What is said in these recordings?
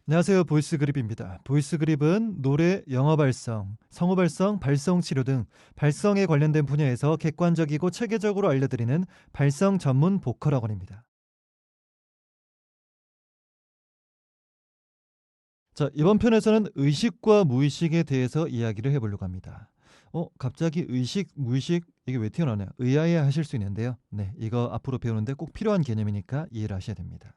안녕하세요. 보이스 그립입니다. 보이스 그립은 노래, 영어 발성, 성우 발성, 발성 치료 등 발성에 관련된 분야에서 객관적이고 체계적으로 알려드리는 발성 전문 보컬 학원입니다. 자, 이번 편에서는 의식과 무의식에 대해서 이야기를 해보려고 합니다. 갑자기 의식, 무의식 이게 왜 튀어나오냐? 의아해 하실 수 있는데요. 네, 이거 앞으로 배우는데 꼭 필요한 개념이니까 이해를 하셔야 됩니다.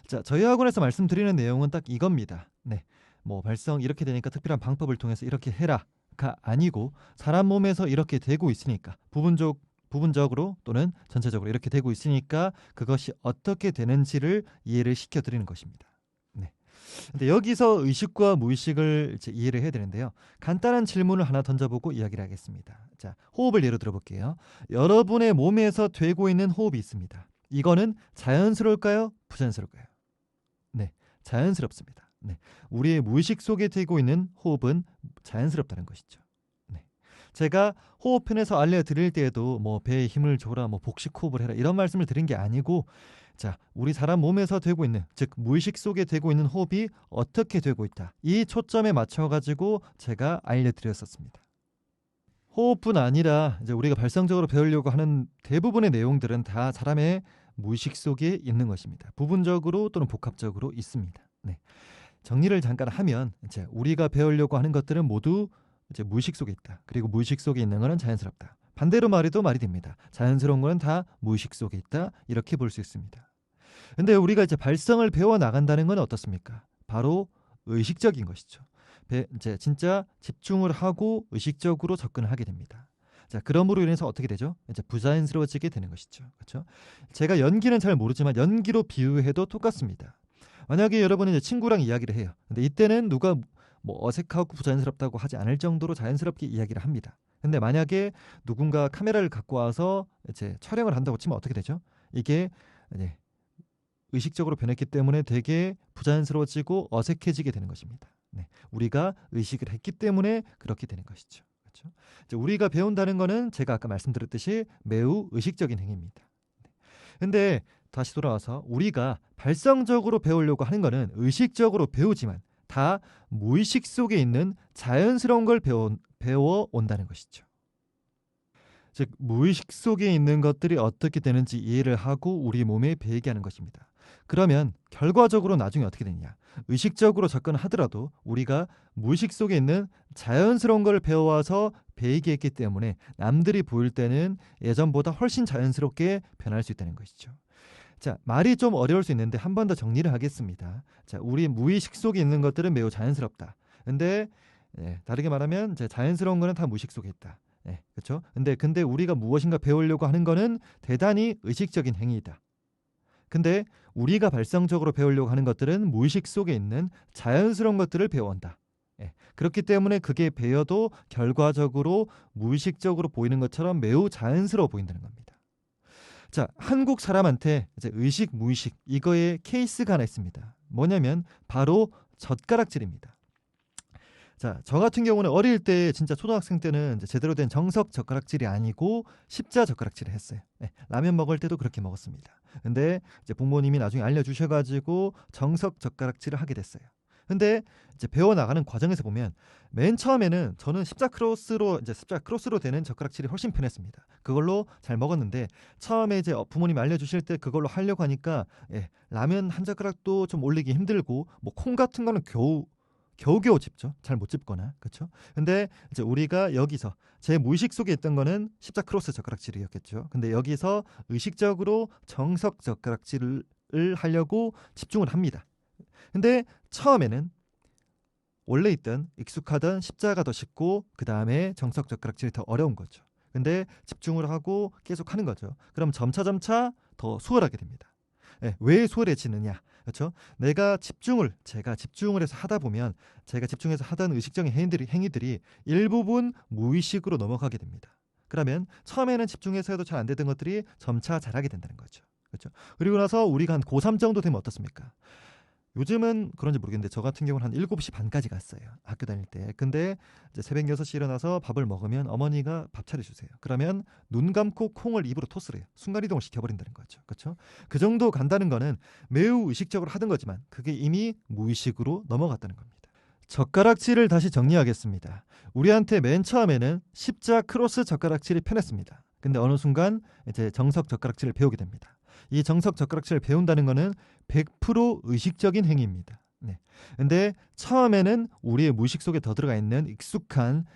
자, 저희 학원에서 말씀드리는 내용은 딱 이겁니다. 네, 뭐 발성 이렇게 되니까 특별한 방법을 통해서 이렇게 해라가 아니고 사람 몸에서 이렇게 되고 있으니까 부분적으로 또는 전체적으로 이렇게 되고 있으니까 그것이 어떻게 되는지를 이해를 시켜드리는 것입니다. 네. 근데 여기서 의식과 무의식을 이제 이해를 해야 되는데요. 간단한 질문을 하나 던져보고 이야기를 하겠습니다. 자, 호흡을 예로 들어볼게요. 여러분의 몸에서 되고 있는 호흡이 있습니다. 이거는 자연스러울까요? 부자연스러울까요? 네, 자연스럽습니다. 네, 우리의 무의식 속에 되고 있는 호흡은 자연스럽다는 것이죠. 네, 제가 호흡편에서 알려드릴 때에도 뭐 배에 힘을 줘라, 뭐 복식 호흡을 해라 이런 말씀을 드린 게 아니고, 자, 우리 사람 몸에서 되고 있는, 즉 무의식 속에 되고 있는 호흡이 어떻게 되고 있다. 이 초점에 맞춰가지고 제가 알려드렸었습니다. 호흡뿐 아니라 이제 우리가 발성적으로 배우려고 하는 대부분의 내용들은 다 사람의 무의식 속에 있는 것입니다. 부분적으로 또는 복합적으로 있습니다. 네. 정리를 잠깐 하면 이제 우리가 배우려고 하는 것들은 모두 이제 무의식 속에 있다. 그리고 무의식 속에 있는 것은 자연스럽다. 반대로 말해도 말이 됩니다. 자연스러운 것은 다 무의식 속에 있다. 이렇게 볼 수 있습니다. 근데 우리가 이제 발성을 배워 나간다는 건 어떻습니까? 바로 의식적인 것이죠. 이제 진짜 집중을 하고 의식적으로 접근을 하게 됩니다. 자, 그럼으로 인해서 어떻게 되죠? 이제 부자연스러워지게 되는 것이죠. 그렇죠? 제가 연기는 잘 모르지만 연기로 비유해도 똑같습니다. 만약에 여러분이 이제 친구랑 이야기를 해요. 근데 이때는 누가 뭐 어색하고 부자연스럽다고 하지 않을 정도로 자연스럽게 이야기를 합니다. 근데 만약에 누군가 카메라를 갖고 와서 이제 촬영을 한다고 치면 어떻게 되죠? 이게 이제 의식적으로 변했기 때문에 되게 부자연스러워지고 어색해지게 되는 것입니다. 네, 우리가 의식을 했기 때문에 그렇게 되는 것이죠. 그렇죠? 이제 우리가 배운다는 것은 제가 아까 말씀드렸듯이 매우 의식적인 행위입니다. 네. 근데 다시 돌아와서 우리가 발성적으로 배우려고 하는 것은 의식적으로 배우지만 다 무의식 속에 있는 자연스러운 걸 배워 온다는 것이죠. 즉 무의식 속에 있는 것들이 어떻게 되는지 이해를 하고 우리 몸에 배이게 하는 것입니다. 그러면 결과적으로 나중에 어떻게 되느냐? 의식적으로 접근하더라도 우리가 무의식 속에 있는 자연스러운 걸 배워와서 배이게 했기 때문에 남들이 보일 때는 예전보다 훨씬 자연스럽게 변할 수 있다는 것이죠. 자, 말이 좀 어려울 수 있는데 한 번 더 정리를 하겠습니다. 자, 우리 무의식 속에 있는 것들은 매우 자연스럽다. 근데 다르게 말하면 이제 자연스러운 거는 다 무의식 속에 있다. 그렇죠? 근데 우리가 무엇인가 배우려고 하는 거는 대단히 의식적인 행위이다. 근데 우리가 발성적으로 배우려고 하는 것들은 무의식 속에 있는 자연스러운 것들을 배워온다. 그렇기 때문에 그게 배워도 결과적으로 무의식적으로 보이는 것처럼 매우 자연스러워 보인다는 겁니다. 자, 한국 사람한테 이제 의식, 무의식 이거의 케이스가 하나 있습니다. 뭐냐면 바로 젓가락질입니다. 자, 저 같은 경우는 어릴 때 진짜 초등학생 때는 이제 제대로 된 정석 젓가락질이 아니고 십자 젓가락질을 했어요. 라면 먹을 때도 그렇게 먹었습니다. 근데 이제 부모님이 나중에 알려주셔가지고 정석 젓가락질을 하게 됐어요. 근데 이제 배워나가는 과정에서 보면 맨 처음에는 저는 십자 크로스로 되는 젓가락질이 훨씬 편했습니다. 그걸로 잘 먹었는데 처음에 이제 부모님이 알려주실 때 그걸로 하려고 하니까 라면 한 젓가락도 좀 올리기 힘들고 뭐 콩 같은 거는 겨우겨우 집죠. 잘 못 집거나. 그렇죠? 근데 이제 우리가 여기서 제 무의식 속에 있던 거는 십자 크로스 젓가락질이었겠죠. 근데 여기서 의식적으로 정석 젓가락질을 하려고 집중을 합니다. 근데 처음에는 원래 있던 익숙하던 십자가 더 쉽고 그 다음에 정석 젓가락질이 더 어려운 거죠. 근데 집중을 하고 계속 하는 거죠. 그럼 점차 더 수월하게 됩니다. 왜 수월해지느냐? 그렇죠? 제가 집중을 해서 하다 보면 제가 집중해서 하던 의식적인 행위들이 일부분 무의식으로 넘어가게 됩니다. 그러면 처음에는 집중해서 해도 잘 안 되던 것들이 점차 잘하게 된다는 거죠. 그렇죠? 그리고 나서 우리가 한 고3 정도 되면 어떻습니까? 요즘은 그런지 모르겠는데 저 같은 경우는 한 7시 반까지 갔어요. 학교 다닐 때. 근데 이제 새벽 6시에 일어나서 밥을 먹으면 어머니가 밥 차려주세요. 그러면 눈 감고 콩을 입으로 토스를 해요. 순간이동을 시켜버린다는 거죠. 그렇죠? 그 정도 간다는 거는 매우 의식적으로 하던 거지만 그게 이미 무의식으로 넘어갔다는 겁니다. 젓가락질을 다시 정리하겠습니다. 우리한테 맨 처음에는 십자 크로스 젓가락질이 편했습니다. 근데 어느 순간 이제 정석 젓가락질을 배우게 됩니다. 이 정석 젓가락질을 배운다는 것은 100% 의식적인 행위입니다. 네. 근데 처음에는 우리의 무의식 속에 더 들어가 있는 익숙한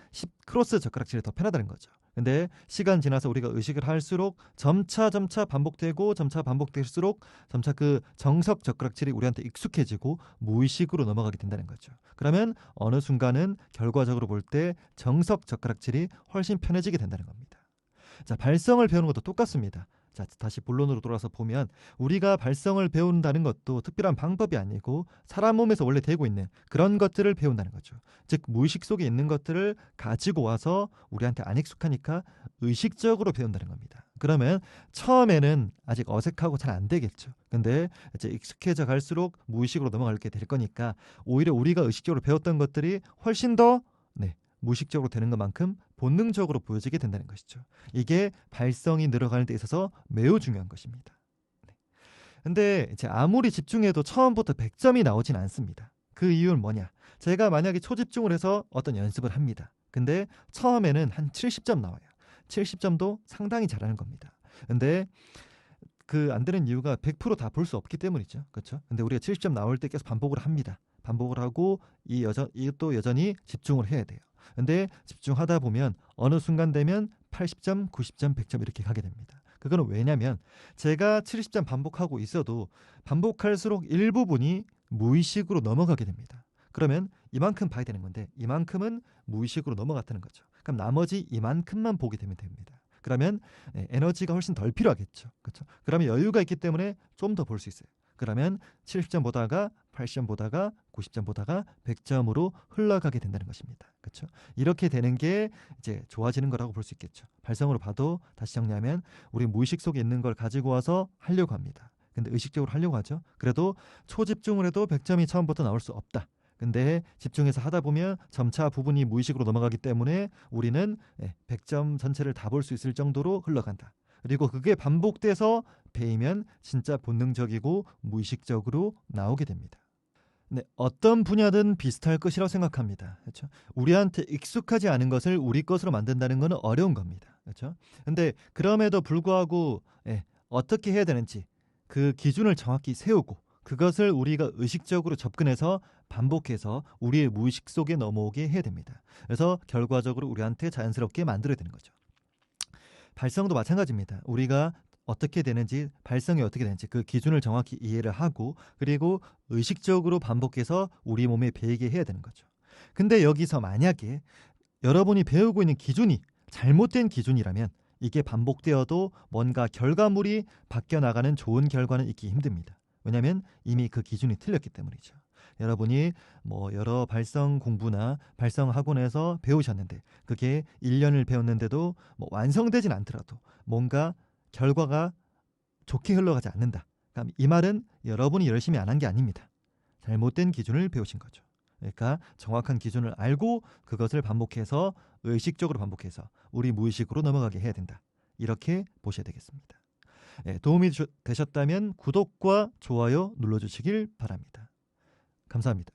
크로스 젓가락질이 더 편하다는 거죠. 근데 시간 지나서 우리가 의식을 할수록 점차 반복되고 점차 반복될수록 점차 그 정석 젓가락질이 우리한테 익숙해지고 무의식으로 넘어가게 된다는 거죠. 그러면 어느 순간은 결과적으로 볼 때 정석 젓가락질이 훨씬 편해지게 된다는 겁니다. 자, 발성을 배우는 것도 똑같습니다. 자, 다시 본론으로 돌아서 보면 우리가 발성을 배운다는 것도 특별한 방법이 아니고 사람 몸에서 원래 되고 있는 그런 것들을 배운다는 거죠. 즉 무의식 속에 있는 것들을 가지고 와서 우리한테 안 익숙하니까 의식적으로 배운다는 겁니다. 그러면 처음에는 아직 어색하고 잘 안 되겠죠. 근데 이제 익숙해져 갈수록 무의식으로 넘어가게 될 거니까 오히려 우리가 의식적으로 배웠던 것들이 훨씬 더 무의식적으로 되는 것만큼 본능적으로 보여지게 된다는 것이죠. 이게 발성이 늘어가는 데 있어서 매우 중요한 것입니다. 근데 이제 아무리 집중해도 처음부터 100점이 나오진 않습니다. 그 이유는 뭐냐? 제가 만약에 초집중을 해서 어떤 연습을 합니다. 근데 처음에는 한 70점 나와요. 70점도 상당히 잘하는 겁니다. 근데 그 안 되는 이유가 100%다 볼 수 없기 때문이죠. 그렇죠? 근데 우리가 70점 나올 때 계속 반복을 합니다. 반복을 하고 이것도 여전히 집중을 해야 돼요. 근데 집중하다 보면 어느 순간 되면 80점, 90점, 100점 이렇게 가게 됩니다. 그거는 왜냐면 제가 70점 반복하고 있어도 반복할수록 일부분이 무의식으로 넘어가게 됩니다. 그러면 이만큼 봐야 되는 건데 이만큼은 무의식으로 넘어갔다는 거죠. 그럼 나머지 이만큼만 보게 되면 됩니다. 그러면 에너지가 훨씬 덜 필요하겠죠. 그렇죠? 그러면 여유가 있기 때문에 좀 더 볼 수 있어요. 그러면 70점 보다가 80점 보다가 90점 보다가 100점으로 흘러가게 된다는 것입니다. 그렇죠? 이렇게 되는 게 이제 좋아지는 거라고 볼 수 있겠죠. 발성으로 봐도 다시 정리하면 우리 무의식 속에 있는 걸 가지고 와서 하려고 합니다. 근데 의식적으로 하려고 하죠. 그래도 초집중을 해도 100점이 처음부터 나올 수 없다. 근데 집중해서 하다 보면 점차 부분이 무의식으로 넘어가기 때문에 우리는 100점 전체를 다 볼 수 있을 정도로 흘러간다. 그리고 그게 반복돼서 배이면 진짜 본능적이고 무의식적으로 나오게 됩니다. 네, 어떤 분야든 비슷할 것이라고 생각합니다. 그렇죠? 우리한테 익숙하지 않은 것을 우리 것으로 만든다는 것은 어려운 겁니다. 그렇죠? 근데 그럼에도 불구하고 어떻게 해야 되는지 그 기준을 정확히 세우고 그것을 우리가 의식적으로 접근해서 반복해서 우리의 무의식 속에 넘어오게 해야 됩니다. 그래서 결과적으로 우리한테 자연스럽게 만들어야 되는 거죠. 발성도 마찬가지입니다. 우리가 어떻게 되는지, 발성이 어떻게 되는지 그 기준을 정확히 이해를 하고 그리고 의식적으로 반복해서 우리 몸에 배이게 해야 되는 거죠. 근데 여기서 만약에 여러분이 배우고 있는 기준이 잘못된 기준이라면 이게 반복되어도 뭔가 결과물이 바뀌어 나가는 좋은 결과는 있기 힘듭니다. 왜냐하면 이미 그 기준이 틀렸기 때문이죠. 여러분이 여러 발성 공부나 발성 학원에서 배우셨는데 그게 1년을 배웠는데도 완성되진 않더라도 뭔가 결과가 좋게 흘러가지 않는다. 그럼 이 말은 여러분이 열심히 안 한 게 아닙니다. 잘못된 기준을 배우신 거죠. 그러니까 정확한 기준을 알고 그것을 반복해서 의식적으로 반복해서 우리 무의식으로 넘어가게 해야 된다. 이렇게 보셔야 되겠습니다. 도움이 되셨다면 구독과 좋아요 눌러주시길 바랍니다. 감사합니다.